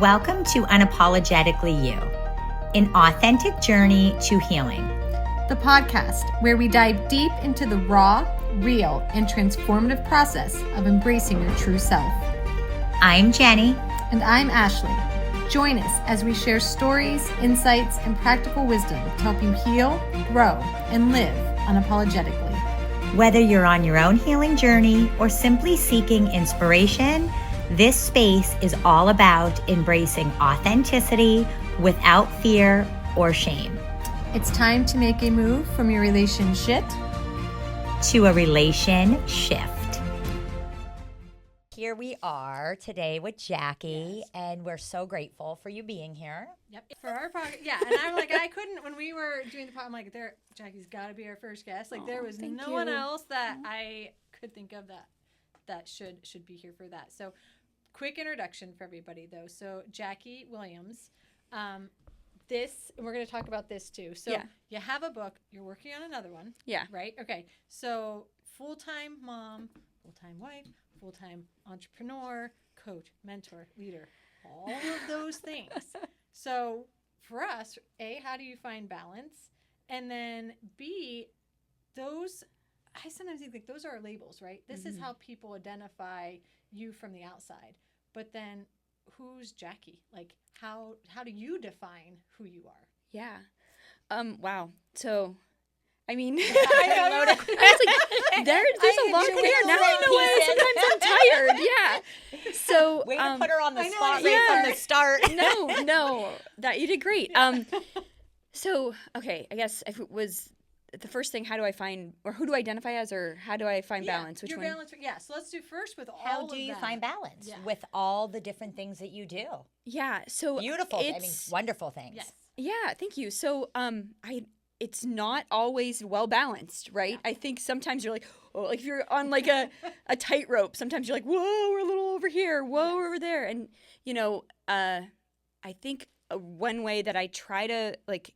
Welcome to Unapologetically You, an authentic journey to healing. The podcast where we dive deep into the raw, real, and transformative process of embracing your true self. I'm Jenny. And I'm Ashley. Join us as we share stories, insights, and practical wisdom to help you heal, grow, and live unapologetically. Whether you're on your own healing journey or simply seeking inspiration, this space is all about embracing authenticity without fear or shame. It's time to make a move from your relationship to a relation shift. Here we are today with Jackie, and we're so grateful for you being here. Yep. For our podcast, yeah. And I'm like, I couldn't, when we were doing the podcast, I'm like, Jackie's got to be our first guest. Like, there was no one else that I could think of that should be here for that. So, quick introduction for everybody, though. So, Jackie Williams, we're going to talk about this too. So, You have a book, you're working on another one. Yeah. Right? Okay. So, full-time mom, full-time wife, full-time entrepreneur, coach, mentor, leader, all of those things. So, for us, A, how do you find balance? And then B, I sometimes think like those are our labels, right? This is how people identify you from the outside. But then who's Jackie? Like, how do you define who you are? Yeah. Wow. So, I mean, I was like, there's a lot there. Now I know why sometimes I'm tired. Yeah. So, Way to put her on the spot yeah. right from the start. No, that you did great. So, okay, I guess if it was the first thing, how do I find, or who do I identify as, or how do I find balance? Which your one? balance. Yeah. So let's do first with all of that. How do you find balance with all the different things that you do? Yeah. So Beautiful. Wonderful things. Yes. Yeah. Thank you. So, it's not always well balanced, right? Yeah. I think sometimes you're like, oh, like if you're on like a tightrope, sometimes you're like, whoa, we're a little over here, whoa, we're over there. And, I think one way that I try to like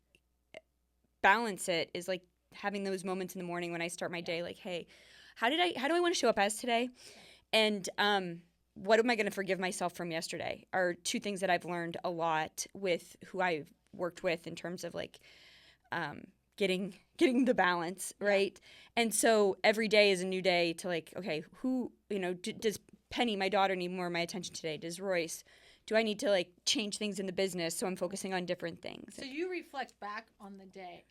balance it is like having those moments in the morning when I start my day, like, hey, how do I want to show up as today? And what am I going to forgive myself from yesterday are two things that I've learned a lot with who I've worked with in terms of like getting the balance, right? And so every day is a new day to like, okay, who, does Penny, my daughter, need more of my attention today? Does Royce? Do I need to like change things in the business so I'm focusing on different things? So you reflect back on the day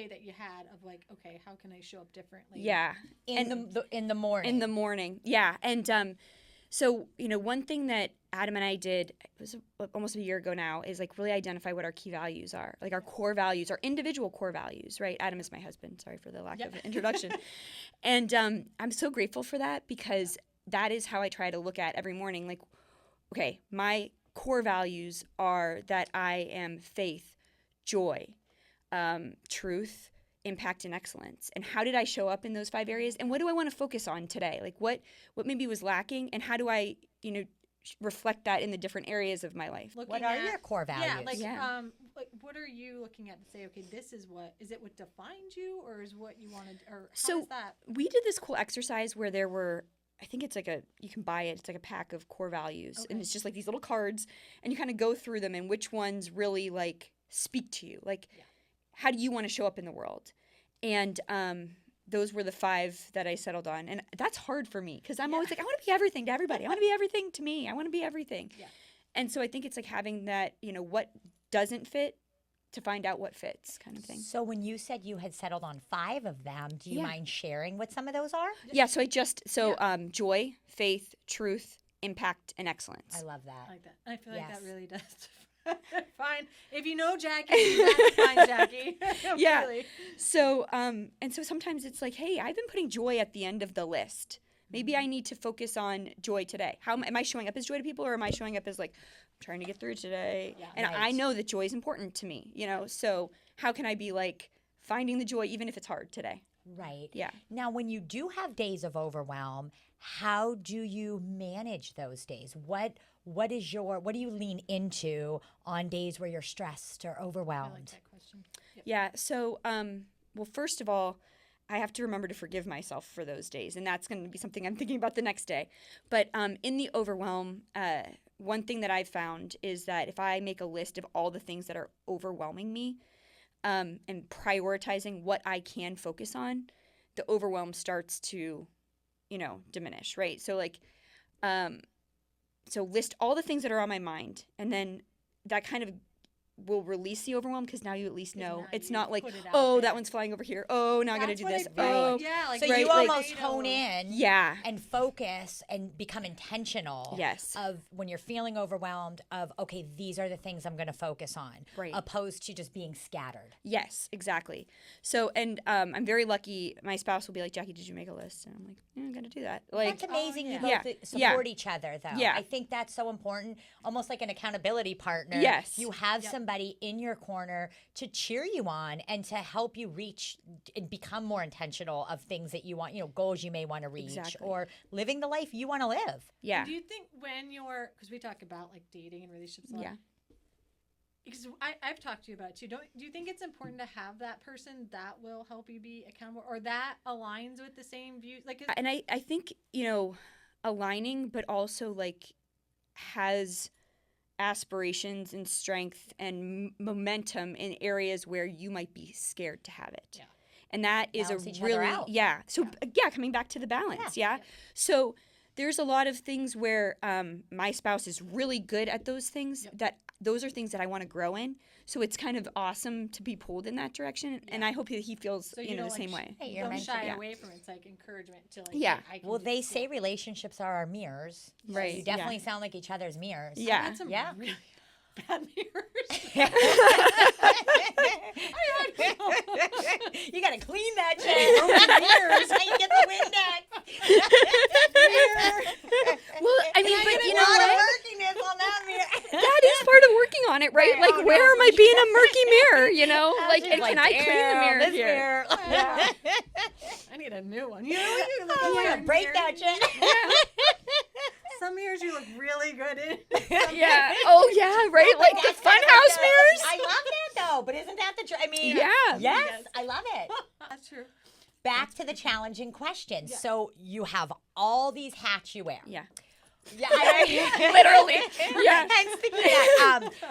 that you had of like, okay, how can I show up differently? Yeah. In the morning. In the morning. Yeah. And so, one thing that Adam and I did, it was almost a year ago now, is like really identify what our key values are, like our core values, our individual core values, right? Adam is my husband. Sorry for the lack of introduction. And I'm so grateful for that because that is how I try to look at every morning. Like, okay, my core values are that I am faith, joy, truth, impact, and excellence. And how did I show up in those 5 areas? And what do I want to focus on today? Like what maybe was lacking, and how do I, reflect that in the different areas of my life? What are your core values? Like what are you looking at to say, okay, this is what defines you, or is what you wanted, or how is that? We did this cool exercise where there were, I think it's like you can buy it. It's like a pack of core values. Okay. And it's just like these little cards, and you kind of go through them and which ones really like speak to you. Like, how do you want to show up in the world? And those were the 5 that I settled on. And that's hard for me because I'm always like, I want to be everything to everybody. I want to be everything to me. I want to be everything. Yeah. And so I think it's like having that, what doesn't fit to find out what fits kind of thing. So when you said you had settled on 5 of them, do you mind sharing what some of those are? Yeah, so joy, faith, truth, impact, and excellence. I love that. I like that. I feel like that really does fine. If you know Jackie, that's fine, Jackie. Yeah. Really. So and so sometimes it's like, hey, I've been putting joy at the end of the list. Maybe I need to focus on joy today. How am I showing up as joy to people, or am I showing up as like, I'm trying to get through today? Yeah, and I know that joy is important to me, so how can I be like finding the joy even if it's hard today? Right. Yeah. Now, when you do have days of overwhelm, how do you manage those days? What do you lean into on days where you're stressed or overwhelmed? I like that question. Yep. Yeah. So, well, first of all, I have to remember to forgive myself for those days, and that's going to be something I'm thinking about the next day. But in the overwhelm, one thing that I've found is that if I make a list of all the things that are overwhelming me, and prioritizing what I can focus on, the overwhelm starts to, diminish, right? So like, so list all the things that are on my mind, and then that kind of will release the overwhelm because now you at least know. It's not like, oh, that one's flying over here. Oh, now I got to do this. Oh, yeah. Like, so you almost hone in and focus and become intentional yes. of when you're feeling overwhelmed of, okay, these are the things I'm going to focus on, right. opposed to just being scattered. Yes, exactly. So, and I'm very lucky. My spouse will be like, Jackie, did you make a list? And I'm like, I'm going to do that. Like, that's amazing. You both support each other, though. Yeah. I think that's so important, almost like an accountability partner. Yes. You have somebody in your corner to cheer you on and to help you reach and become more intentional of things that you want, goals you may want to reach or living the life you want to live. Yeah. Do you think when you're, because we talk about like dating and relationships a lot. Yeah. Because I've talked to you about it too. Do you think it's important to have that person that will help you be accountable or that aligns with the same views? Like, and I think, aligning, but also like has aspirations and strength and momentum in areas where you might be scared to have it. Yeah. And that is balance a each other really, out. So coming back to the balance. Yeah. So there's a lot of things where my spouse is really good at those things that those are things that I want to grow in. So it's kind of awesome to be pulled in that direction. And I hope that he feels, the same way. Hey, you don't shy away from it. It's like encouragement to like, yeah. Hey, I can Well, they say relationships are our mirrors. Right. So you definitely sound like each other's mirrors. Yeah. I had some really bad mirrors. You got to clean that shit. Mirrors. How you get the Windex. Well, I mean, but you know A lot of what? murkiness on that mirror. That is part of working on it, right? Like, where am I being a murky mirror, Like, and Like, can I clean the mirror this here? Mirror. Yeah. I need a new one. You Oh, break that shit. Some mirrors you look really good in. Yeah. Oh, yeah, right? Like the funhouse mirrors? I love that, though. But isn't that the truth? I mean, Yeah. Yes, I love it. That's true. Back to the challenging question. Yeah. So you have all these hats you wear. Yeah. Yeah, Literally. Yeah. Hence the key.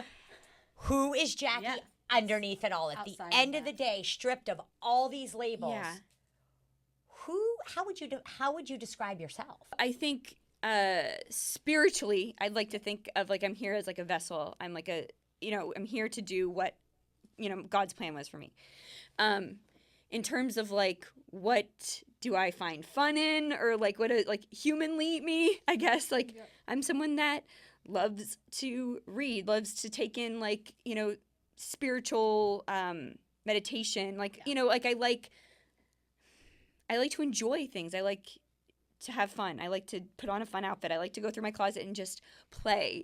Who is Jackie underneath it all? At Outside the end of the day, stripped of all these labels. Yeah. How would you describe yourself? I think spiritually, I'd like to think of like I'm here as like a vessel. I'm like I'm here to do what, God's plan was for me. In terms of like what do I find fun in or like what like humanly me, I guess like I'm someone that loves to read, loves to take in like, spiritual meditation, like, like I like to enjoy things. I like to have fun. I like to put on a fun outfit. I like to go through my closet and just play,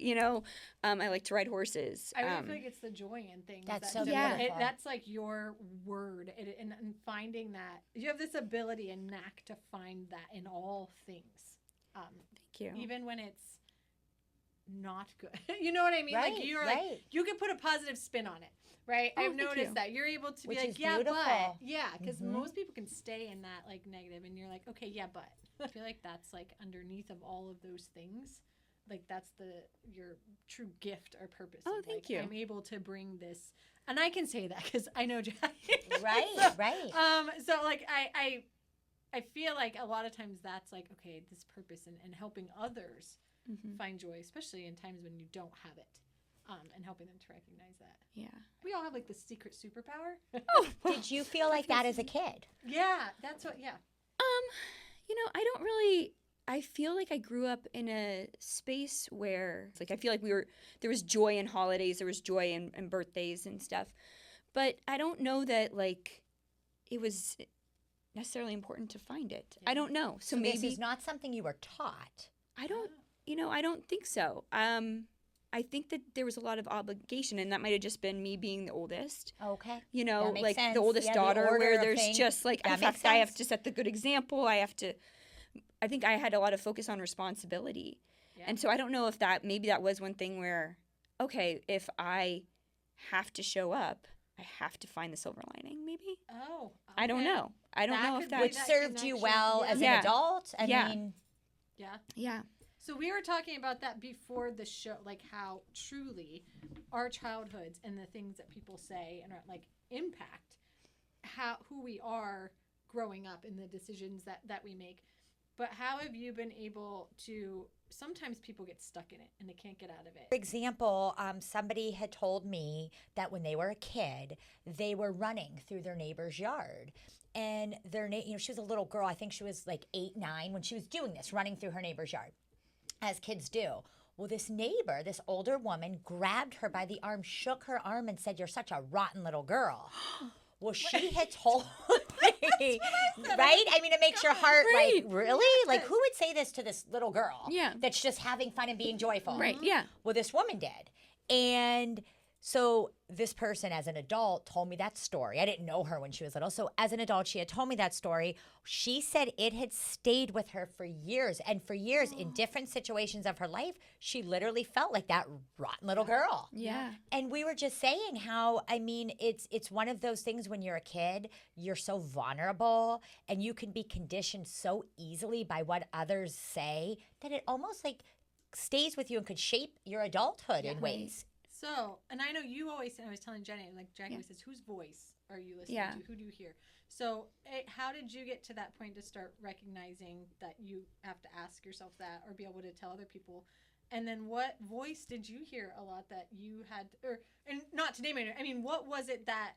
I like to ride horses. I really feel like it's the joy in things. That's so beautiful. That's like your word. And finding that. You have this ability and knack to find that in all things. Thank you. Even when it's not good. You know what I mean? Right, like you're like, you can put a positive spin on it. Right? Oh, I've noticed that. You're able to Which be like, is yeah, beautiful. but. Yeah, because most people can stay in that like negative and you're like, okay, yeah, but. I feel like that's like underneath of all of those things. Like that's your true gift or purpose. Oh, of, thank like, you. I'm able to bring this, and I can say that because I know Jackie. Right, so, right. So like I feel like a lot of times that's like, okay, this purpose and helping others find joy, especially in times when you don't have it. And helping them to recognize that. Yeah. We all have like the secret superpower. Did you feel like that as a kid? Yeah, that's what. Yeah. I don't really. I feel like I grew up in a space where, like, I feel like there was joy in holidays, there was joy in birthdays and stuff, but I don't know that like it was necessarily important to find it. Yeah. I don't know. So maybe this is not something you were taught. I don't. I don't think so. I think that there was a lot of obligation, and that might have just been me being the oldest. Okay. Like sense. the oldest daughter, where there's just like I have to set the good example. I think I had a lot of focus on responsibility. Yeah. And so I don't know if maybe that was one thing where, okay, if I have to show up, I have to find the silver lining, maybe? Oh. Okay. I don't know. I don't know if that which served you well as an adult. I mean. Yeah. Yeah. So we were talking about that before the show, like how truly our childhoods and the things that people say and like impact who we are growing up and the decisions that we make. But how have you been able to, sometimes people get stuck in it and they can't get out of it. For example, somebody had told me that when they were a kid, they were running through their neighbor's yard. And she was a little girl. I think she was like 8, 9 when she was doing this, running through her neighbor's yard, as kids do. Well, this neighbor, this older woman, grabbed her by the arm, shook her arm, and said, "You're such a rotten little girl." Well, she had told me, right? I mean, it makes your heart like, really? Like, who would say this to this little girl? Yeah. That's just having fun and being joyful. Right, yeah. Well, this woman did. And so this person as an adult told me that story. I didn't know her when she was little. So as an adult, she had told me that story. She said it had stayed with her for years. And for years, in different situations of her life, she literally felt like that rotten little girl. Yeah. And we were just saying how, I mean, it's one of those things when you're a kid, you're so vulnerable and you can be conditioned so easily by what others say that it almost like stays with you and could shape your adulthood in ways. So, and I know you always, and I was telling Jenny, like Jackie says, whose voice are you listening to? Who do you hear? So how did you get to that point to start recognizing that you have to ask yourself that or be able to tell other people? And then what voice did you hear a lot that you had, and not to name it, I mean, what was it that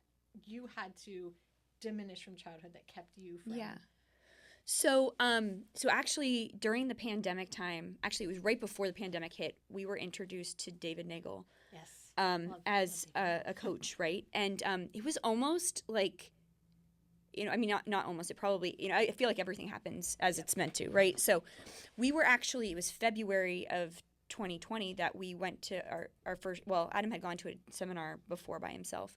you had to diminish from childhood that kept you from? Yeah. So actually during the pandemic time, actually it was right before the pandemic hit, we were introduced to David Nagel. Yes. As a coach, right? And it was almost like, I mean, not almost, it probably, I feel like everything happens as it's meant to, right? So we were actually, it was February of 2020 that we went to our first, well, Adam had gone to a seminar before by himself,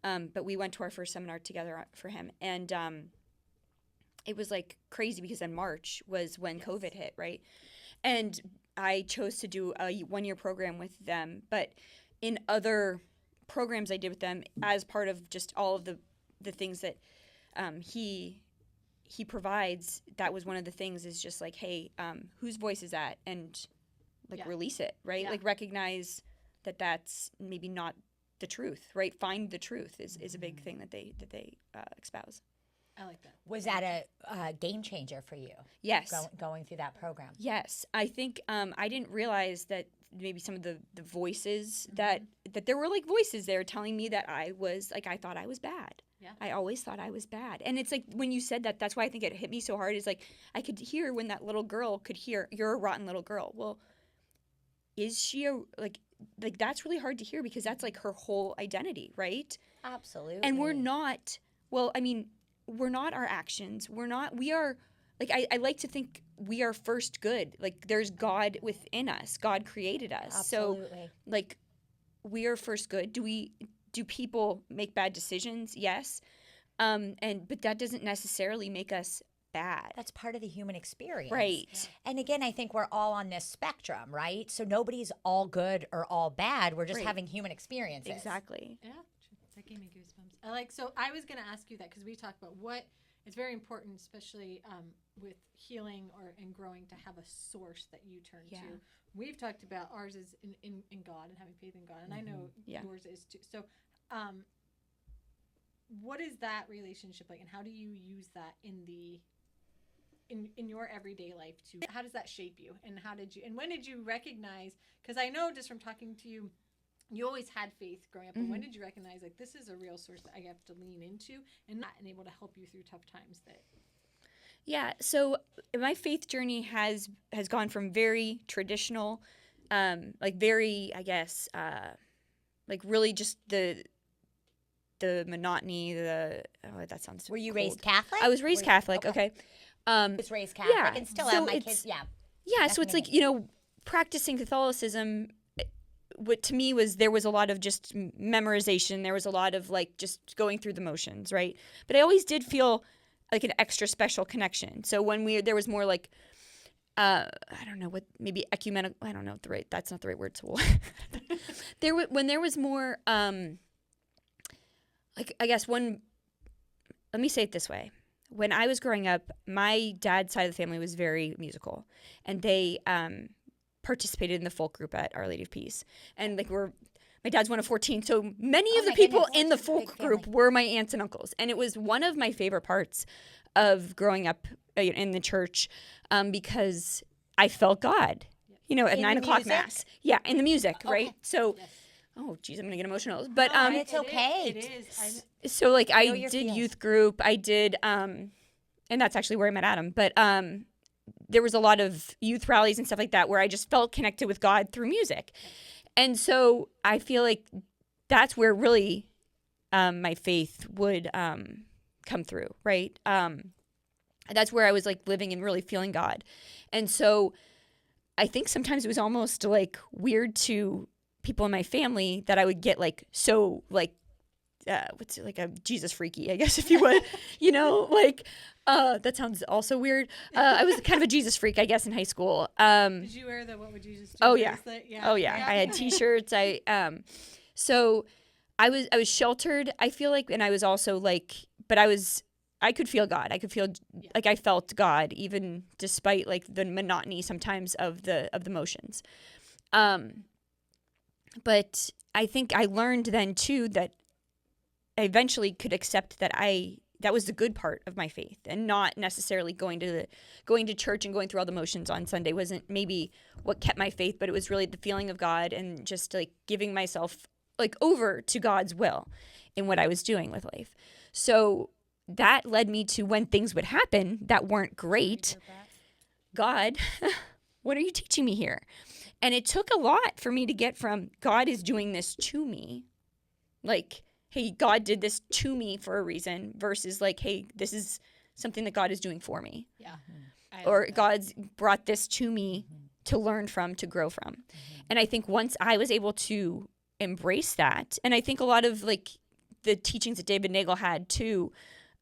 but we went to our first seminar together for him. And it was like crazy because then March was when COVID hit, right? And I chose to do a 1-year program with them, but in other programs I did with them as part of just all of the things that he provides, that was one of the things is just like, hey, whose voice is that? And like release it, right? Yeah. Like recognize that that's maybe not the truth, right? Find the truth is a big thing that they espouse. I like that. Was that a game changer for you? Yes. Going through that program? Yes. I think I didn't realize that maybe some of the voices that there were like voices there telling me that I was like, I thought I was bad. Yeah. I always thought I was bad. And it's like when you said that, that's why I think it hit me so hard, is like I could hear when that little girl could hear, "You're a rotten little girl." Well, is she like that's really hard to hear because that's like her whole identity, right? Absolutely. And we're not, well, I mean, we're not our actions. We are, like, I like to think we are first good. Like, there's God within us. God created us. Absolutely. So, like, we are first good. Do people make bad decisions? Yes. But that doesn't necessarily make us bad. That's part of the human experience. Right. Yeah. And again, I think we're all on this spectrum, right? So nobody's all good or all bad. We're just having human experiences. Exactly. Yeah, that gave me goosebumps. So I was going to ask you that because we talked about it's very important, especially with healing and growing, to have a source that you turn to. We've talked about ours is in God and having faith in God, and I know yours is too. So what is that relationship like, and how do you use that in your everyday life how does that shape you, and when did you recognize, because I know just from talking to you, you always had faith growing up, but when did you recognize, like, this is a real source that I have to lean into and able to help you through tough times? Yeah, so my faith journey has gone from very traditional, like very, I guess, like really just the monotony, that sounds Were you cold. raised Catholic? I was raised Catholic, okay. I was raised Catholic and still have my kids, Yeah, so it's like, practicing Catholicism, what to me there was a lot of just memorization. There was a lot of like just going through the motions, right? But I always did feel like an extra special connection. So when there was more like, I don't know what, maybe ecumenical, I don't know that's not the right word. So when there was more, like, I guess let me say it this way. When I was growing up, my dad's side of the family was very musical, and they participated in the folk group at Our Lady of Peace. And like my dad's one of 14, so many Oh of the my people goodness, in the that's a folk big group family. were my aunts and uncles. And it was one of my favorite parts of growing up in the church, because I felt God, at In 9 the o'clock music? mass. Yeah, in the music, right? Okay. So, Yes. oh, geez, I'm gonna get emotional. But It's okay. It is. so like I Feel your did feels. youth group. I did, and that's actually where I met Adam. But there was a lot of youth rallies and stuff like that where I just felt connected with God through music. And so I feel like that's where really my faith would come through, right? That's where I was like living and really feeling God. And so I think sometimes it was almost like weird to people in my family that I would get like so like what's it, like a Jesus freaky, I guess, if you would, that sounds also weird. I was kind of a Jesus freak, I guess, in high school. Did you wear the "What Would Jesus Do" Oh, yeah. bracelet? Oh yeah, I had T-shirts. So I was sheltered, I feel like, and I was also like, but I could feel God. I could feel like I felt God, even despite like the monotony sometimes of the motions. But I think I learned then too that I eventually could accept that that was the good part of my faith, and not necessarily going to church and going through all the motions on Sunday wasn't maybe what kept my faith, but it was really the feeling of God and just like giving myself like over to God's will in what I was doing with life. So that led me to when things would happen that weren't great. God, what are you teaching me here? And it took a lot for me to get from God is doing this to me, like, hey, God did this to me for a reason, versus like, hey, this is something that God is doing for me. Yeah. Or God's brought this to me to learn from, to grow from. And I think once I was able to embrace that, and I think a lot of like the teachings that David Nagel had too,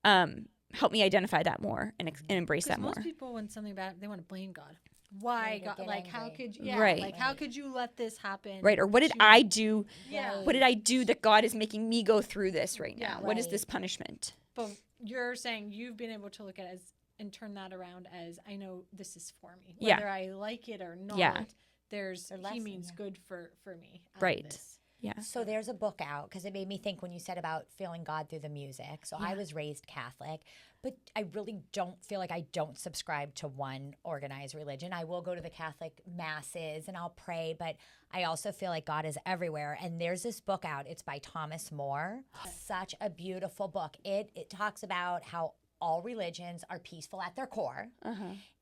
helped me identify that more and embrace that more. Most people, when something bad, they want to blame God. Why they God? get Like, angry. how could you? Right. Like, how could you let this happen? Right. Or what did to- I do? Yeah. What did I do that God is making me go through this right now? Yeah. What is Right. this punishment? But you're saying you've been able to look at it as and turn that around as, I know this is for me, Yeah. whether I like it or not. Yeah. There's The he lesson, means yeah. good for me. out of Right. this. Yeah. So there's a book out, because it made me think when you said about feeling God through the music. So I was raised Catholic, but I really don't feel like I don't subscribe to one organized religion. I will go to the Catholic masses and I'll pray, but I also feel like God is everywhere. And there's this book out. It's by Thomas More. Such a beautiful book. It talks about how all religions are peaceful at their core,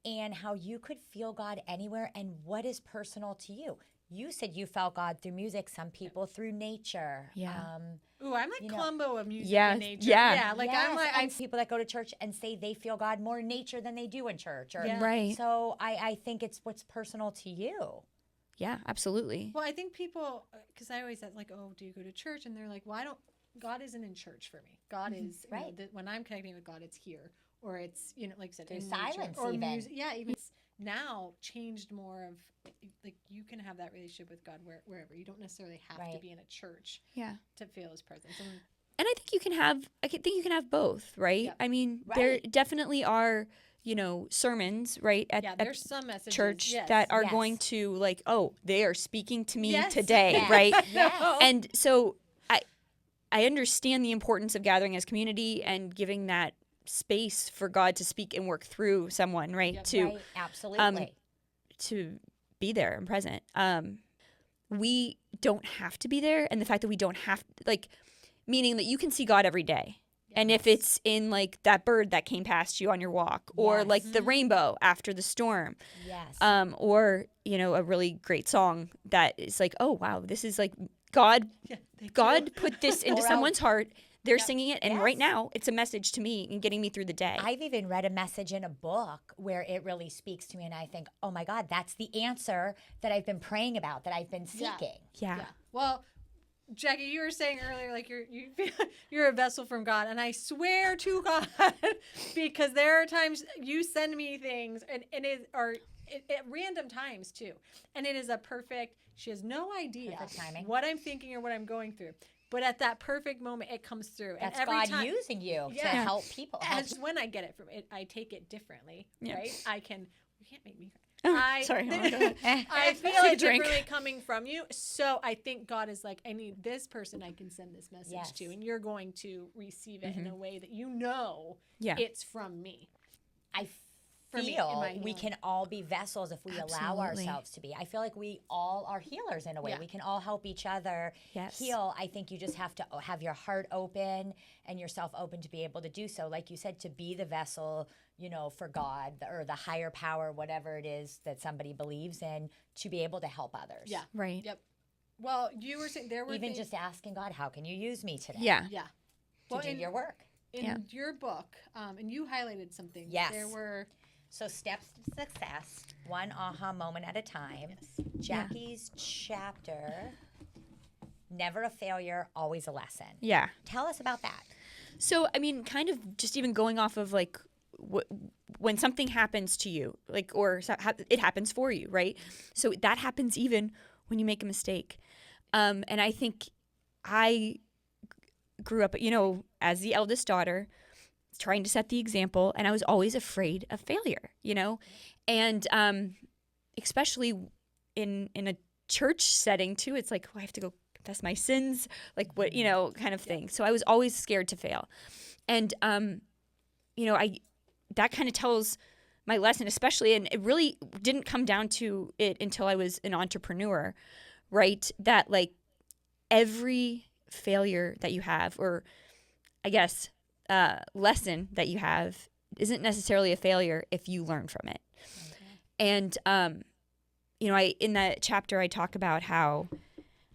and how you could feel God anywhere and what is personal to you. You said you felt God through music, some people through nature. Yeah. Ooh, I'm like You know- Columbo of music Yeah, and nature. yeah. Like Yes, I'm like and people that go to church and say they feel God more in nature than they do in church. Or, Yeah. Right. So I think it's what's personal to you. Yeah, absolutely. Well, I think people, because I always said, like, oh, do you go to church? And they're like, well, God isn't in church for me. God is, Right. when I'm connecting with God, it's here. Or it's, like I said, Through in nature. silence Or even. music. Yeah, even it's now changed more of, like, you can have that relationship with God wherever. You don't necessarily have to Right. be in a church Yeah. to feel his presence. And I think you can have both, right? Yep. I mean, there Right. definitely are, sermons, right, Yeah, at there's some messages. church yes. that are Yes. going to like, oh, they are speaking to me Yes. today, Yes. right? Yes. And so I understand the importance of gathering as community and giving that space for God to speak and work through someone, right? Yep. To Right, absolutely. to be there and present. We don't have to be there, and the fact that we don't have, like, meaning that you can see God every day. And if it's in like that bird that came past you on your walk, or Yes. like the rainbow after the storm, Yes. or a really great song that is like, oh wow, this is like God Yeah, thank you. God put this into Or someone's heart. They're Yep. singing it, and right Yes. now it's a message to me and getting me through the day. I've even read a message in a book where it really speaks to me, and I think, oh my God, that's the answer that I've been praying about, that I've been Yeah. seeking. yeah. Well, Jackie, you were saying earlier, like you're a vessel from God, and I swear to God, because there are times you send me things, and at random times too, and it is a perfect. She has no idea Perfect timing. what I'm thinking or what I'm going through, but at that perfect moment, it comes through. That's and every God time, using you to Yeah. help people. and when I get it from it, I take it differently, Yeah. right? You can't make me cry. Sorry. I feel Take a it drink. differently coming from you. So I think God is like, I need this person I can send this message to, and you're going to receive it in a way that you know Yeah. it's from me. I For me, in feel my we healing. can all be vessels if we allow Absolutely. ourselves to be. I feel like we all are healers in a way. Yeah. We can all help each other Yes. heal. I think you just have to have your heart open and yourself open to be able to do so. Like you said, to be the vessel, you know, for God or the higher power, whatever it is that somebody believes in, to be able to help others. Yeah. Right. Yep. Well, you were saying there were Even things, just asking God, how can you use me today Yeah. yeah. to Well, do in your work? your book, and you highlighted something. Yes. There were So steps to success, one aha moment at a time. Jackie's chapter, never a failure, always a lesson. Yeah. Tell us about that. So, I mean, kind of just even going off of like when something happens to you, like, or it happens for you, right? So that happens even when you make a mistake. And I think I grew up, you know, as the eldest daughter, trying to set the example, and I was always afraid of failure, you know? And especially in a church setting too, it's like, oh, I have to go confess my sins, like what, you know, kind of thing. So I was always scared to fail. And you know, that kind of tells my lesson, especially, and it really didn't come down to it until I was an entrepreneur, right? That like every failure that you have, or I guess lesson that you have, isn't necessarily a failure if you learn from it. And you know, in that chapter I talk about how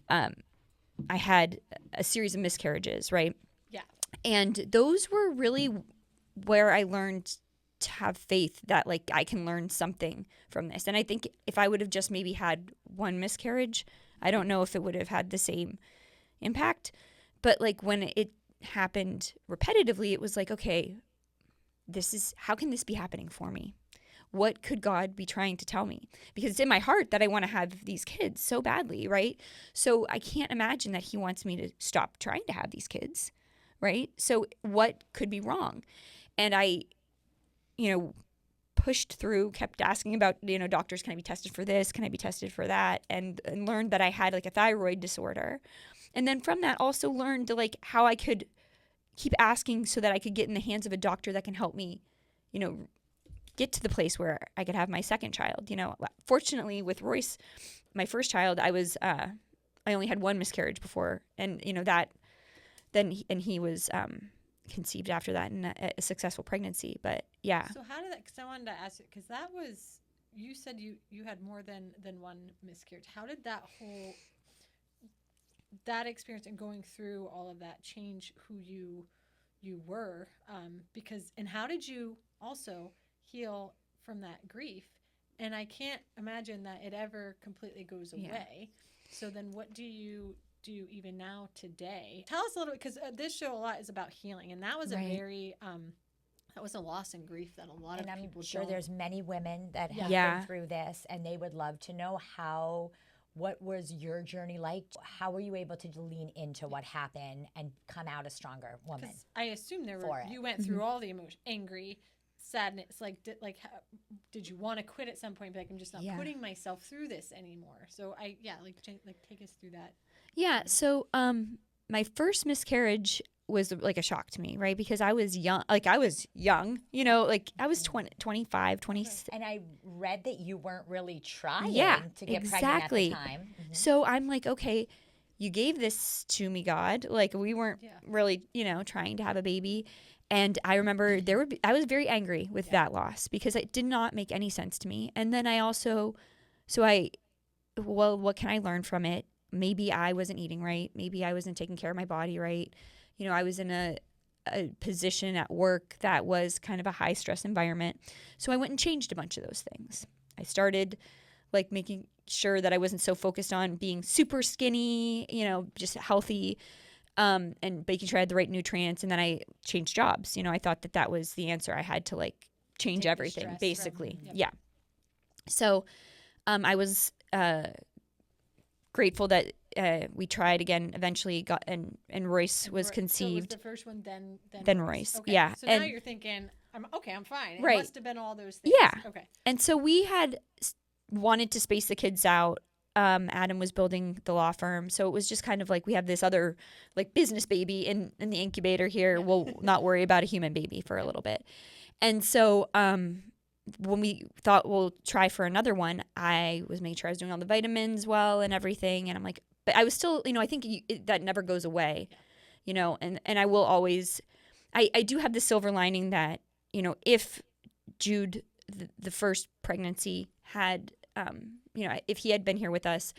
I had a series of miscarriages, right? Yeah. And those were really where I learned to have faith that like I can learn something from this. And I think if I would have just maybe had one miscarriage, I don't know if it would have had the same impact. But like when it happened repetitively, it was like, okay, how can this be happening for me? What could God be trying to tell me? Because it's in my heart that I want to have these kids so badly, right? So I can't imagine that he wants me to stop trying to have these kids, right? So what could be wrong? And I, you know, pushed through, kept asking about, you know, doctors, can I be tested for this? Can I be tested for that? And learned that I had like a thyroid disorder. And then from that also learned like how I could keep asking so that I could get in the hands of a doctor that can help me, you know, get to the place where I could have my second child. You know, fortunately with Royce, my first child, I only had one miscarriage before, and you know he was conceived after that in a successful pregnancy. But yeah. So how did that? Because I wanted to ask you, because that was, you said you had more than one miscarriage. How did that experience and going through all of that change who you were? And how did you also heal from that grief? And I can't imagine that it ever completely goes away. So then what do you do even now today? Tell us a little bit, because this show a lot is about healing, and that was a very that was a loss and grief that a lot of people. I'm sure there's many women that have been through this, and they would love to know what was your journey like? How were you able to lean into what happened and come out a stronger woman? I assume you went through all the emotion, angry, sadness, did you want to quit at some point? Be like, I'm just not putting myself through this anymore. So take us through that. Yeah. So my first miscarriage was like a shock to me, right? Because I was young, you know, like I was 25, 26. And I read that you weren't really trying to get pregnant at the time. Mm-hmm. So I'm like, okay, you gave this to me, God. Like we weren't really, you know, trying to have a baby. And I remember I was very angry with that loss because it did not make any sense to me. And then I also, what can I learn from it? Maybe I wasn't eating right. Maybe I wasn't taking care of my body right. You know, I was in a position at work that was kind of a high stress environment. So I went and changed a bunch of those things. I started like making sure that I wasn't so focused on being super skinny, you know, just healthy, and making sure I had the right nutrients. And then I changed jobs. You know, I thought that was the answer. I had to like change everything basically. Yeah. So I was grateful that we tried again, eventually and Royce was conceived. So it was the first one, then Royce. Okay. Yeah. So now you're thinking, I'm fine. Right. It must have been all those things. Yeah. Okay. And so we had wanted to space the kids out. Adam was building the law firm, so it was just kind of like we have this other like business baby in the incubator here. We'll not worry about a human baby for a little bit. And so when we thought we'll try for another one, I was making sure I was doing all the vitamins well and everything. And I'm like, but I was still, I think that never goes away, and I will always, I do have the silver lining that, if Jude, the first pregnancy had, if he had been here with us,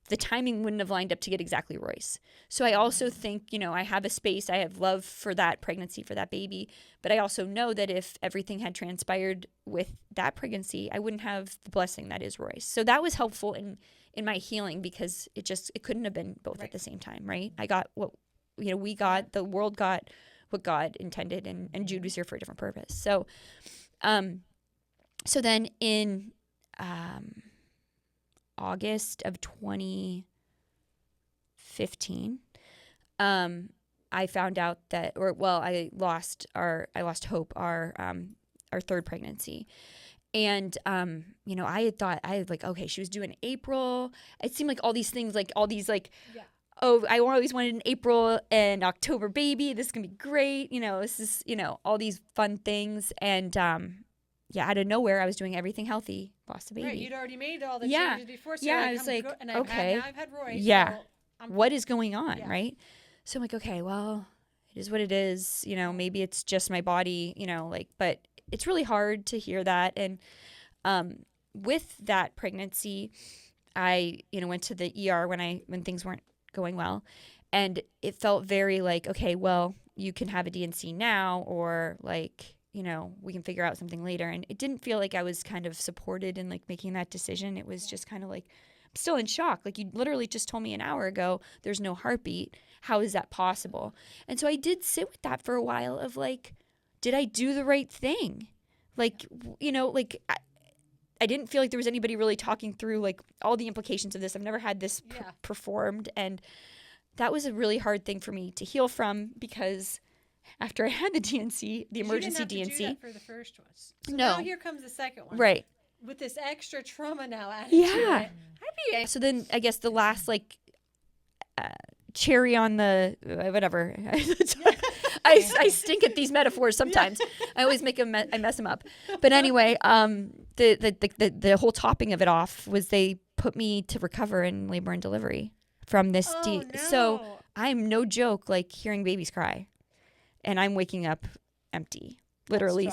the timing wouldn't have lined up to get exactly Royce. So I also think, I have a space, I have love for that pregnancy, for that baby. But I also know that if everything had transpired with that pregnancy, I wouldn't have the blessing that is Royce. So that was helpful in my healing because it couldn't have been both at the same time, right? I got what, we got, the world got what God intended, and Jude was here for a different purpose. So, so then in August of 2015, I found out that, I lost hope, our third pregnancy. And, I had thought, okay, she was due in April. It seemed like all these things, I always wanted an April and October baby. This is going to be great. This is, all these fun things. And, out of nowhere, I was doing everything healthy, lost a baby. Right, you'd already made all the changes before. So I was okay. I've had Royce. Yeah. So what is going on, right? So I'm like, okay, well, it is what it is. Maybe it's just my body, but it's really hard to hear that. And with that pregnancy, I, went to the ER when things weren't going well. And it felt very like, okay, well, you can have a D&C now, or we can figure out something later. And it didn't feel like I was kind of supported in making that decision. It was just kind of I'm still in shock. You literally just told me an hour ago, there's no heartbeat. How is that possible? And so I did sit with that for a while of did I do the right thing? I didn't feel like there was anybody really talking through all the implications of this. I've never had this performed. And that was a really hard thing for me to heal from, because after I had the D&C, the emergency you didn't have D&C. to do that for the first one. So No. now here comes the second one. Right. With this extra trauma now added Yeah. to it. So then I guess the last cherry on the whatever. I stink at these metaphors sometimes. I always I mess them up. But anyway, the whole topping of it off was they put me to recover in labor and delivery from this. No. So I'm no joke, hearing babies cry, and I'm waking up empty. Literally,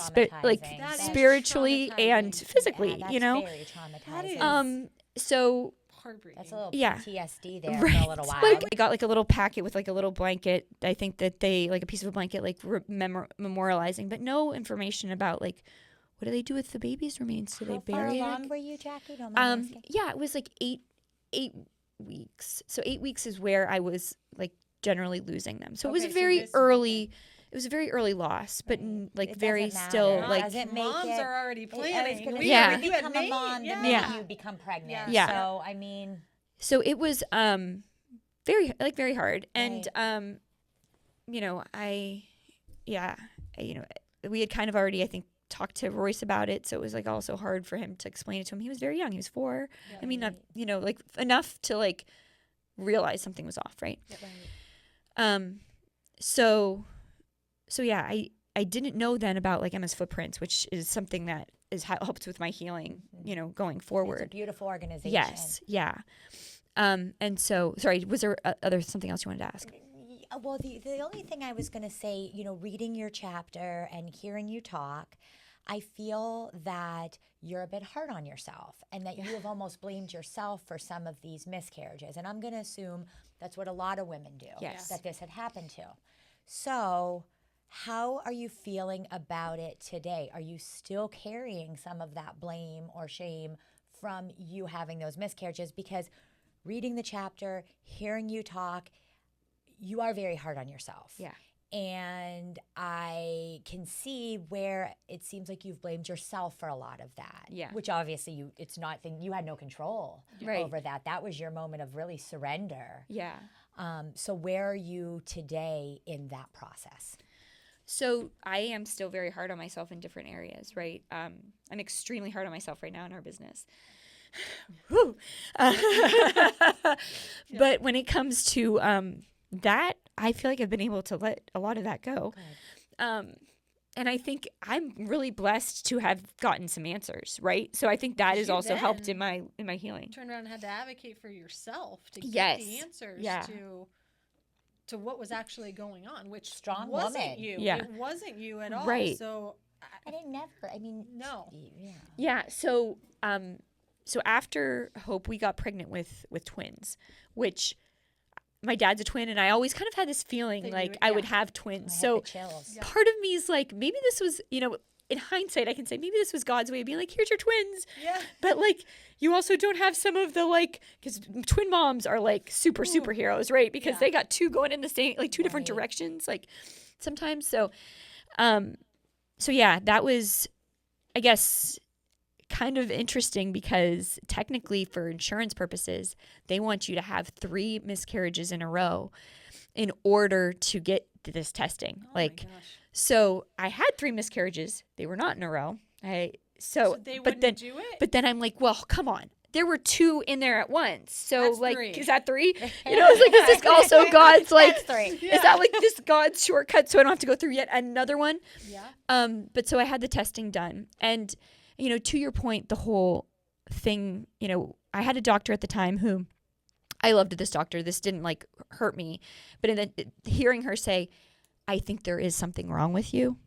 spiritually and physically, That's very traumatizing. So Heartbreaking. That's a little Yeah. PTSD there right. for a little while. I got a little packet with a little blanket. I think that they a piece of a blanket memorializing, but no information about what do they do with the baby's remains? Do they bury it? How far along were you, Jackie? Don't mind asking. Yeah, it was 8 weeks. So 8 weeks is where I was generally losing them. So it was very early. It was a very early loss, but It very doesn't still matter. Doesn't make Moms it- are already I was planning. gonna We- say, Yeah. you you had become a me. mom the Yeah. minute you become pregnant. Yeah. So I mean, So it was very very hard. And we had kind of already, I think, talked to Royce about it, so it was also hard for him to explain it to him. He was very young. He was 4. Yeah. I mean, not enough to realize something was off, right? So yeah, I didn't know then about Emma's Footprints, which is something that helped with my healing, going forward. it's a beautiful organization. Yes, yeah. And so, sorry, was there something else you wanted to ask? Well, the only thing I was going to say, reading your chapter and hearing you talk, I feel that you're a bit hard on yourself and that you have almost blamed yourself for some of these miscarriages. And I'm going to assume that's what a lot of women do, Yes. that this had happened to. So how are you feeling about it today? Are you still carrying some of that blame or shame from you having those miscarriages? Because reading the chapter, hearing you talk, you are very hard on yourself. Yeah. And I can see where it seems like you've blamed yourself for a lot of that. Yeah. Which obviously you had no control Right. over that. That was your moment of really surrender. Yeah. So where are you today in that process? So I am still very hard on myself in different areas, right? I'm extremely hard on myself right now in our business. Whew. But when it comes to that, I feel like I've been able to let a lot of that go. And I think I'm really blessed to have gotten some answers, right? So I think that has You also helped then in my healing. Turned around and had to advocate for yourself to get Yes. the answers Yeah. to what was actually going on, which Strong wasn't woman. you. Yeah. It wasn't you at all. Right. So And it never, I mean, No. Yeah. Yeah. So so after Hope, we got pregnant with twins, which my dad's a twin, and I always kind of had this feeling That you like would- I would yeah. have I twins. had So the chills. Yeah. part of me is like, maybe this was, in hindsight, I can say maybe this was God's way of being like, here's your twins. yeah. But like, you also don't have some of the because twin moms are like superheroes, right? Because Yeah. they got two going in the same, like two different Right. directions, like sometimes. So, so yeah, that was, I guess, kind of interesting because technically for insurance purposes, they want you to have 3 miscarriages in a row in order to get to this testing. Oh my like, gosh. so I had 3 miscarriages. They were not in a row. So they but wouldn't then, do it? but then I'm like, well, come on. There were 2 in there at once. So That's like, 3. is that 3? It's like, is this also God's like, That's 3. is that like this God's shortcut so I don't have to go through yet another one? Yeah. But so I had the testing done. And, to your point, the whole thing, I had a doctor at the time who I loved this doctor. This didn't like hurt me. But in hearing her say, I think there is something wrong with you.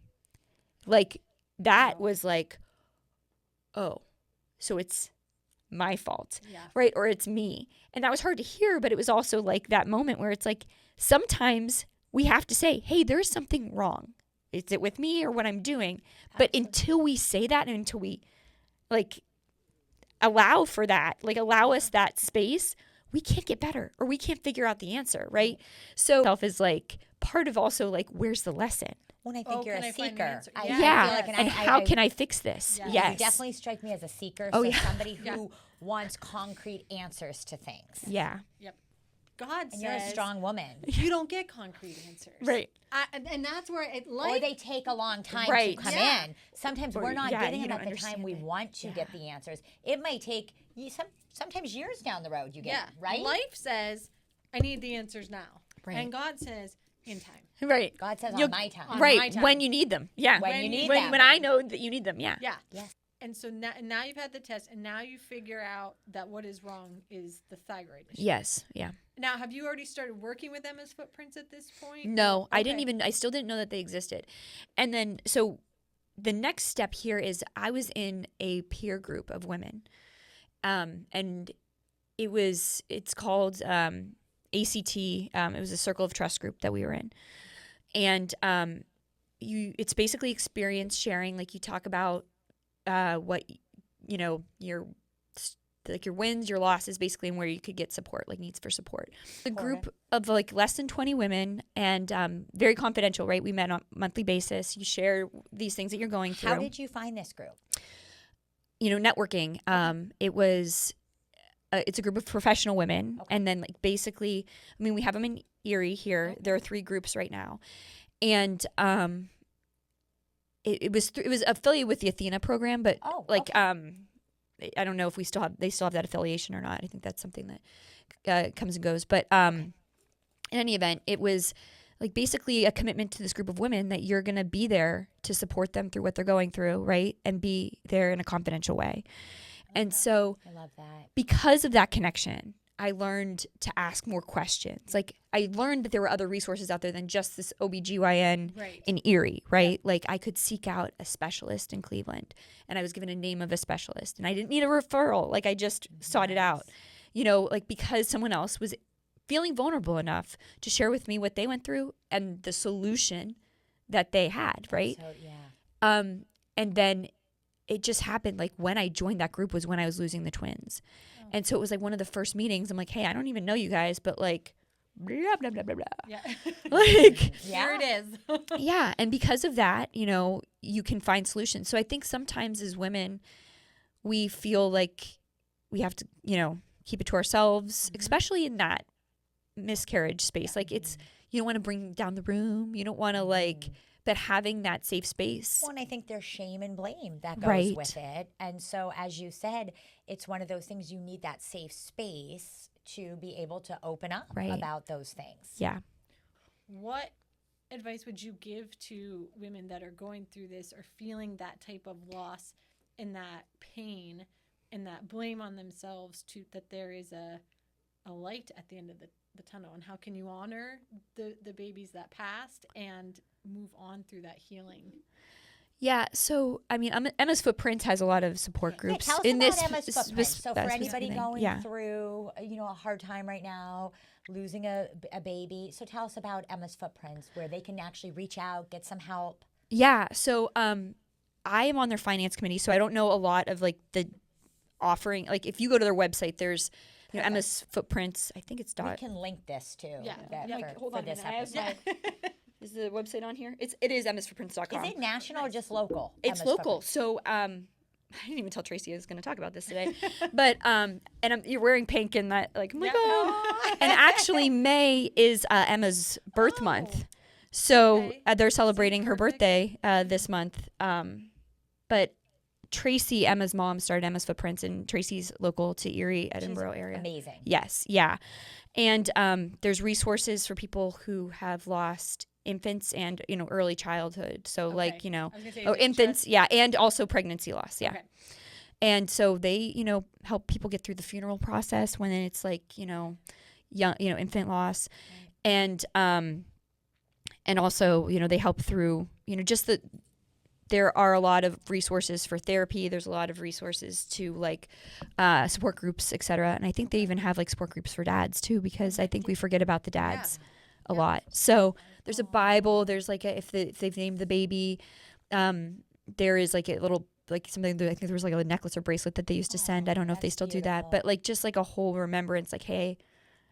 Like that was like, oh, so it's my fault. Yeah. Right. Or it's me. And that was hard to hear, but it was also like that moment where it's like, sometimes we have to say, hey, there's something wrong. Is it with me or what I'm doing? But until we say that and until we like allow for that, like allow us that space, we can't get better or we can't figure out the answer. Right. So self is like part of also like, where's the lesson? When I think you're can a I find the seeker. answer? I Yeah. feel like, And how can I fix this? Yeah. Yes. You definitely strike me as a seeker. Oh, So yeah. somebody who wants concrete answers to things. Yeah. God And you're a says strong woman. you don't get concrete answers. Right. And that's where it Or they take a long time Right. to come Yeah. in. Sometimes Or, we're not yeah, getting you them don't at the time understand we it. want to get the answers. It might take you sometimes years down the road you get Yeah. it, right? Life says, I need the answers now. Right. And God says, in time. Right. God says You- on my time. on my Right. time. When you need them. Yeah. When you need when, them. when I know that you need them. Yeah. Yeah. Yes. And so now you've had the test, and now you figure out that what is wrong is the thyroid issue. Yes. Yeah. Now, have you already started working with them as footprints at this point? No, I didn't Okay. even, I still didn't know that they existed. And then, so the next step here is I was in a peer group of women. And it's called ACT. It was a Circle of Trust group that we were in. And it's basically experience sharing. Like you talk about what, your wins, your losses, basically, and where you could get support, like needs for support. A group of like less than 20 women and very confidential, right? We met on a monthly basis. You share these things that you're going through. How did you find this group? Networking. It's a group of professional women. Okay. And then like basically, we have them in Erie here. There are 3 groups right now. And it was affiliated with the Athena program, but I don't know if they still have that affiliation or not. I think that's something that comes and goes. But in any event, it was like basically a commitment to this group of women that you're going to be there to support them through what they're going through, right? And be there in a confidential way. And so I love that. because of that connection, I learned to ask more questions. Like I learned that there were other resources out there than just this OBGYN Right. in Erie, right? Like I could seek out a specialist in Cleveland, and I was given a name of a specialist, and I didn't need a referral. Like I just sought it out, like because someone else was feeling vulnerable enough to share with me what they went through and the solution that they had, right? So, yeah. And then it just happened, like when I joined that group was when I was losing the twins. And so it was like one of the first meetings. I'm like, hey, I don't even know you guys, but like, blah, blah, blah, blah, blah. Yeah. Like, Here it is. yeah. And because of that, you can find solutions. So I think sometimes as women, we feel like we have to, keep it to ourselves, especially in that miscarriage space. Like it's, you don't want to bring down the room. You don't want to like but having that safe space. Well, and I think there's shame and blame that goes Right. with it. And so, as you said, it's one of those things you need that safe space to be able to open up Right. about those things. Yeah. What advice would you give to women that are going through this or feeling that type of loss and that pain and that blame on themselves, to that there is a light at the end of the tunnel? And how can you honor the babies that passed and move on through that healing? Yeah, so I mean, Emma's Footprints has a lot of support groups. Tell us in about this Emma's Footprints. So for specific anybody thing. going Yeah. through, a hard time right now, losing a baby, so tell us about Emma's Footprints, where they can actually reach out, get some help. Yeah, so I am on their finance committee, so I don't know a lot of like the offering. Like if you go to their website, there's Emma's Footprints. I think it's We dot. can link this too. Yeah. Hold for on a this minute, I have episode. Is the website on here? It is emmasfootprints.com. Is it national or just local? It's Emma's local. Footprints? So I didn't even tell Tracy I was going to talk about this today. But you're wearing pink and that, like, I'm like, oh. And actually May is Emma's birth month. So Okay. they're celebrating her Perfect. birthday this month. But Tracy, Emma's mom, started Emma's Footprints, and Tracy's local to Erie, Edinburgh area. Amazing. Yes, yeah. And there's resources for people who have lost infants and, early childhood. So Okay. like, I was gonna say, oh, is it infants, just- yeah, and also pregnancy loss, yeah. Okay. And so they, help people get through the funeral process when it's like, young, infant loss. And also, they help through, just there are a lot of resources for therapy. There's a lot of resources to like support groups, et cetera. And I think they even have like support groups for dads too, because I think we forget about the dads a lot. So there's a Bible. There's like if they've named the baby, there is like a little like something. I think there was like a necklace or bracelet that they used to send. I don't know if they that's still do that, beautiful. but like just like a whole remembrance, like, hey,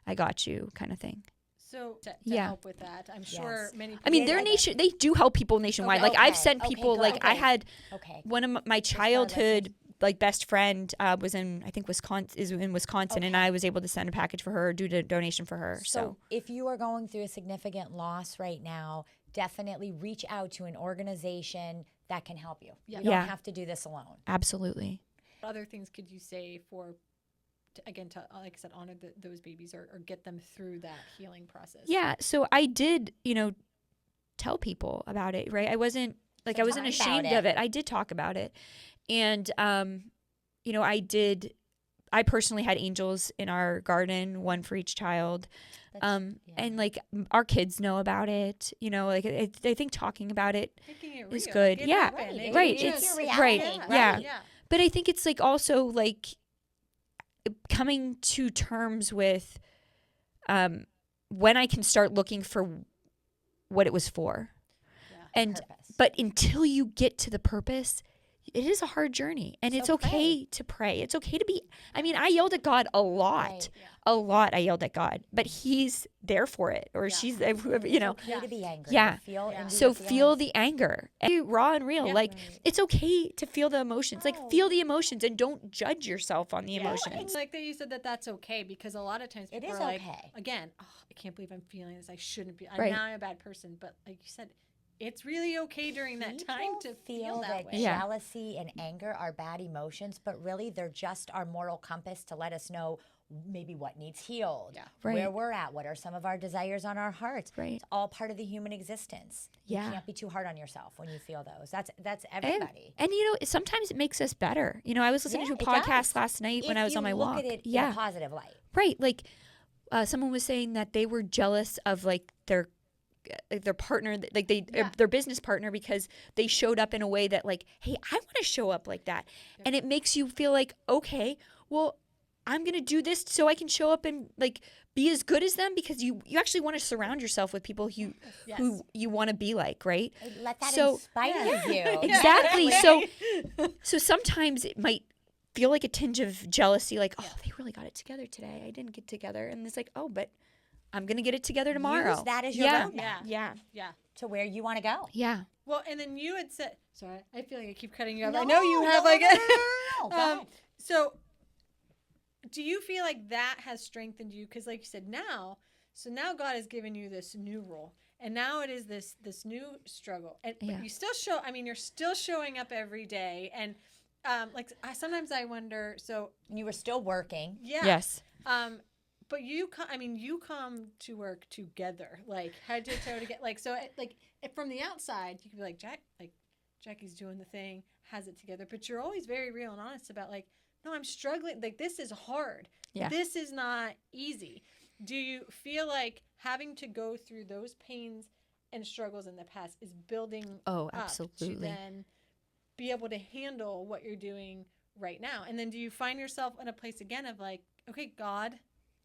I got you, kind of thing. So to Yeah. help with that, I'm sure many people. I mean, Yeah, they're like- they do help people nationwide. Okay. Like I've Okay. sent Okay, people, good. like I Okay. had Okay. one of my childhood like best friend was in, I think Wisconsin, and I was able to send a package for her, do a donation for her. So if you are going through a significant loss right now, definitely reach out to an organization that can help you. Yeah. You don't Yeah. have to do this alone. absolutely. What other things could you say for, again, to like I said, honor those babies or get them through that healing process? Yeah. So I did, tell people about it, right? I wasn't So talk about ashamed it. of it. I did talk about it. And, I personally had angels in our garden, one for each child. And like our kids know about it, like I think talking about it Making it is real. good. It Yeah. happened. It Right. just- It's It's your right. reality, Yeah. right? Yeah. But I think it's like also like coming to terms with when I can start looking for what it was for. Yeah. And Purpose. but until you get to the purpose, it is a hard journey. And it's So okay to pray. It's okay to be I mean, I yelled at God a lot. Right. Yeah. A lot I yelled at God, but he's there for it, or Yeah. she's It's Yeah. okay to be angry. Yeah. To feel and do So the feel feelings. the anger, and be raw and real. Yeah. Like Right. it's okay to feel the emotions. Like No. feel the emotions and don't judge yourself on the Yeah. emotions. It's like that you said that's okay, because a lot of times It people is are like, okay. again, oh, I can't believe I'm feeling this. I shouldn't be. Right. Now I'm a bad person. But like you said, it's really okay during that time to feel that way. Yeah. jealousy and anger are bad emotions, but really they're just our moral compass to let us know maybe what needs healed, Yeah. Right. where we're at, what are some of our desires on our hearts. Right. It's all part of the human existence. Yeah. You can't be too hard on yourself when you feel those. That's And, everybody. and sometimes it makes us better. I was listening Yeah, to it a podcast does. last night when If I was on you my look walk. at it in Yeah. a positive light. Right. Like someone was saying that they were jealous of like their partner, like their business partner, because they showed up in a way that like, hey, I want to show up like that. And it makes you feel like, okay, well, I'm going to do this so I can show up and like be as good as them, because you actually want to surround yourself with people who you want to be like, right? Let that So- inspire you. Exactly. So sometimes it might feel like a tinge of jealousy, like, oh, they really got it together today. I didn't get together. And it's like, oh, but I'm going to get it together tomorrow. Use that as your yeah. roadmap Yeah. Yeah. to where you want to go. Yeah. Well, and then you had said, sorry, I feel like I keep cutting you off. No, I know you have no, like no, a. no, no, no. Go ahead. So, do you feel like that has strengthened you? Because, like you said, now God has given you this new role, And now it is this new struggle. And but Yeah. you still you're still showing up every day. And sometimes I wonder, so You were still working. yeah. Yes. But you come to work together, like head to toe together. From the outside, you can be like, Jackie's doing the thing, has it together. But you're always very real and honest about like, no, I'm struggling. Like, this is hard. Yeah. This is not easy. Do you feel like having to go through those pains and struggles in the past is building Oh, up absolutely. to then be able to handle what you're doing right now? And then do you find yourself in a place again of like, okay, God,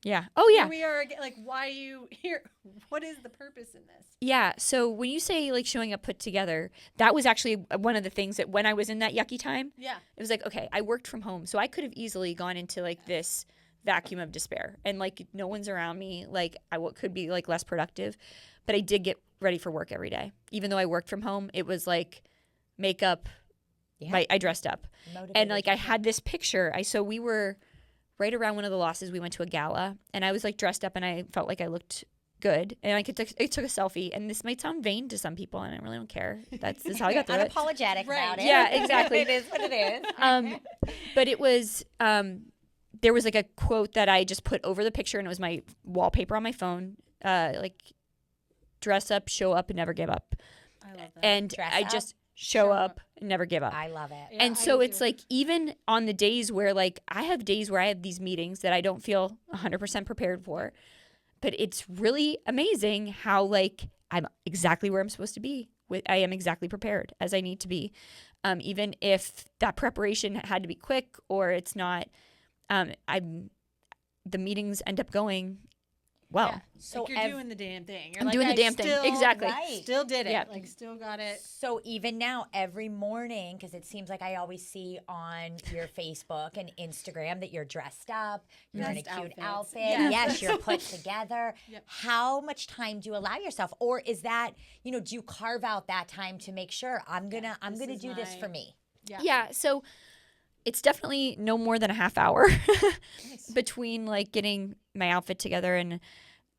Yeah. Oh, yeah. here we are again. Like, why are you here? What is the purpose in this? Yeah. So when you say like showing up put together, that was actually one of the things that when I was in that yucky time, Yeah. it was like, okay, I worked from home. So I could have easily gone into like this vacuum of despair and like no one's around me. Like could be like less productive, but I did get ready for work every day. Even though I worked from home, it was like makeup. Yeah. I dressed up. Motivated And like I yourself. had this picture. So we were right around one of the losses. We went to a gala and I was like dressed up and I felt like I looked good. And I took a selfie. And this might sound vain to some people and I really don't care. This is how I got through it. Unapologetic Right. about it. Yeah, exactly. It is what it is. But it was there was like a quote that I just put over the picture and it was my wallpaper on my phone. Like dress up, show up, and never give up. I love that. And Dress I up, just show show up. up and never give up. I love it. Yeah, And I so do it's too. like even on the days where like I have days where I have these meetings that I don't feel 100% prepared for, but it's really amazing how like I'm exactly where I'm supposed to be. I am exactly prepared as I need to be. Even if that preparation had to be quick or it's not, the meetings end up going well. Yeah. So Like you're doing the damn thing. You're I'm like, doing the I damn thing. still- Exactly. Right. Still did it. Yeah. Like, still got it. So even now, every morning, because it seems like I always see on your Facebook and Instagram that you're dressed up, you're in a Best cute outfits. outfit. Yes. Yes, you're put together. Yep. How much time do you allow yourself, or is that do you carve out that time to make sure I'm gonna this is do this my- for me? Yeah. So it's definitely no more than a half hour Nice. between like getting my outfit together and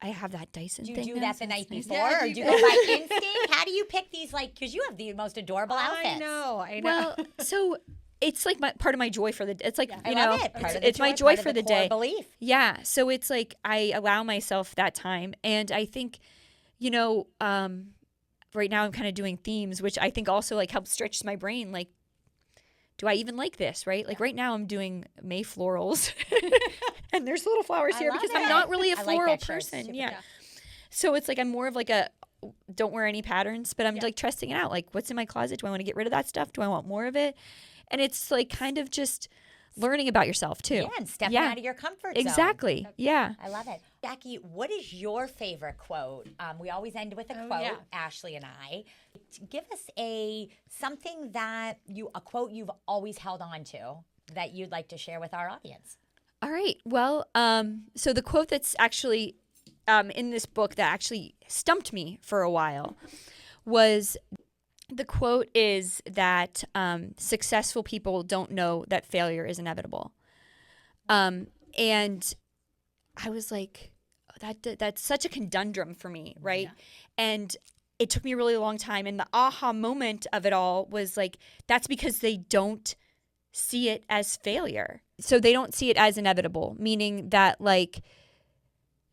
I have that Dyson Do you thing. do now, that so the night it's nice. before, Yeah, or you do you do. go by instinct? How do you pick these? Like, because you have the most adorable outfits. I know. Well, so it's like part of my joy for the. It's like I you love know, it. Part of the it's my part joy of for the core day. Belief. Yeah. So it's like I allow myself that time, and I think, right now I'm kind of doing themes, which I think also like helps stretch my brain. Like, do I even like this? Right? Like right now I'm doing May florals, and there's little flowers I here love because it. I'm not really a I like floral that shirt. It's person. super Yeah. Yeah. So it's like I'm more of like a don't wear any patterns, but I'm Yeah. like testing it out. Like what's in my closet? Do I want to get rid of that stuff? Do I want more of it? And it's like kind of just learning about yourself too. Yeah, and stepping Yeah. out of your comfort zone. Exactly. Yeah. I love it. Jackie, what is your favorite quote? We always end with a Oh, quote, yeah. Ashley and I. Give us something that a quote you've always held on to that you'd like to share with our audience. All right. Well, so the quote that's actually in this book that actually stumped me for a while was the quote is that successful people don't know that failure is inevitable. And I was like, that's such a conundrum for me, right? Yeah. And it took me a really long time. And the aha moment of it all was like, that's because they don't see it as failure. So they don't see it as inevitable, meaning that like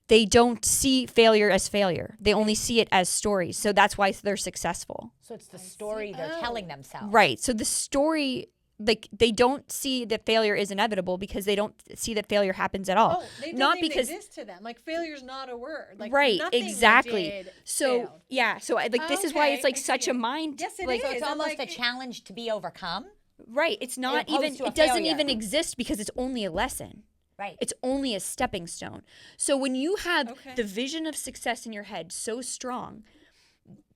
they don't see failure as failure. They only see it as stories. So that's why they're successful. So it's the story they're Oh. telling themselves. Right. So the story, like they don't see that failure is inevitable because they don't see that failure happens at all. Oh, they didn't Not even because exist to them. Like, failure's not a word. Like, right, nothing they exactly. did So failed. yeah, so this is why Okay, it's like I such see a it. mind. Yes, it like, So it's is. I'm almost like, a challenge to be overcome. Right. It's not opposed even. to a It doesn't failure. even exist because it's only a lesson. Right. It's only a stepping stone. So when you have Okay. the vision of success in your head so strong,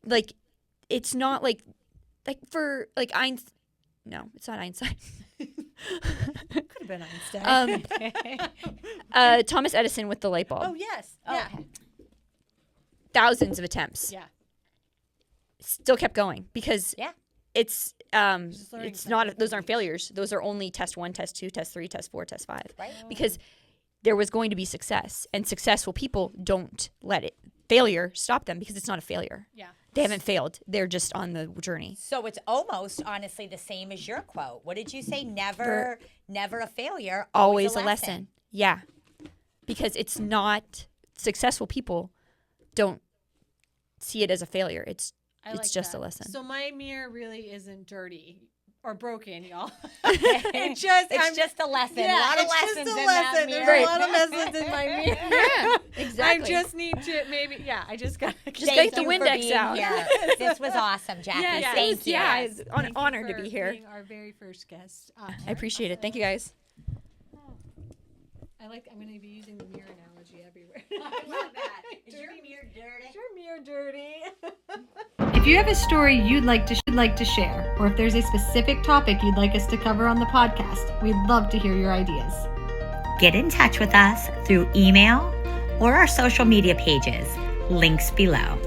like it's not like for like Einstein. No, it's not Einstein. Could have been Einstein. Thomas Edison with the light bulb. Oh, yes. Oh, Yeah. okay. Thousands of attempts. Yeah. Still kept going because Yeah. it's learning it's not something those from aren't each. failures. Those are only test 1, test 2, test 3, test 4, test 5. Right. Because there was going to be success, and successful people don't let it. failure stop them, because it's not a failure. Yeah. They haven't failed. They're just on the journey. So it's almost honestly the same as your quote. What did you say? Never a failure, Always a lesson. Yeah. Because it's not, successful people don't see it as a failure. It's just that. a lesson. So my mirror really isn't dirty or broken, y'all. It's just a lesson. Yeah, a lot of it's lessons just a in lesson. that There's mirror. a lot of lessons in my mirror. Yeah, exactly. I just need to maybe, I just got to Just get the Windex out. This was awesome, Jackie. Yes, Thank you. Yeah, it's an honor to be here. Being our very first guest. I appreciate it. Thank you, guys. I'm going to be using the mirror analogy everywhere. I love that. Is your mirror dirty? Is your mirror dirty? If you have a story you'd like to share, or if there's a specific topic you'd like us to cover on the podcast, we'd love to hear your ideas. Get in touch with us through email or our social media pages. Links below.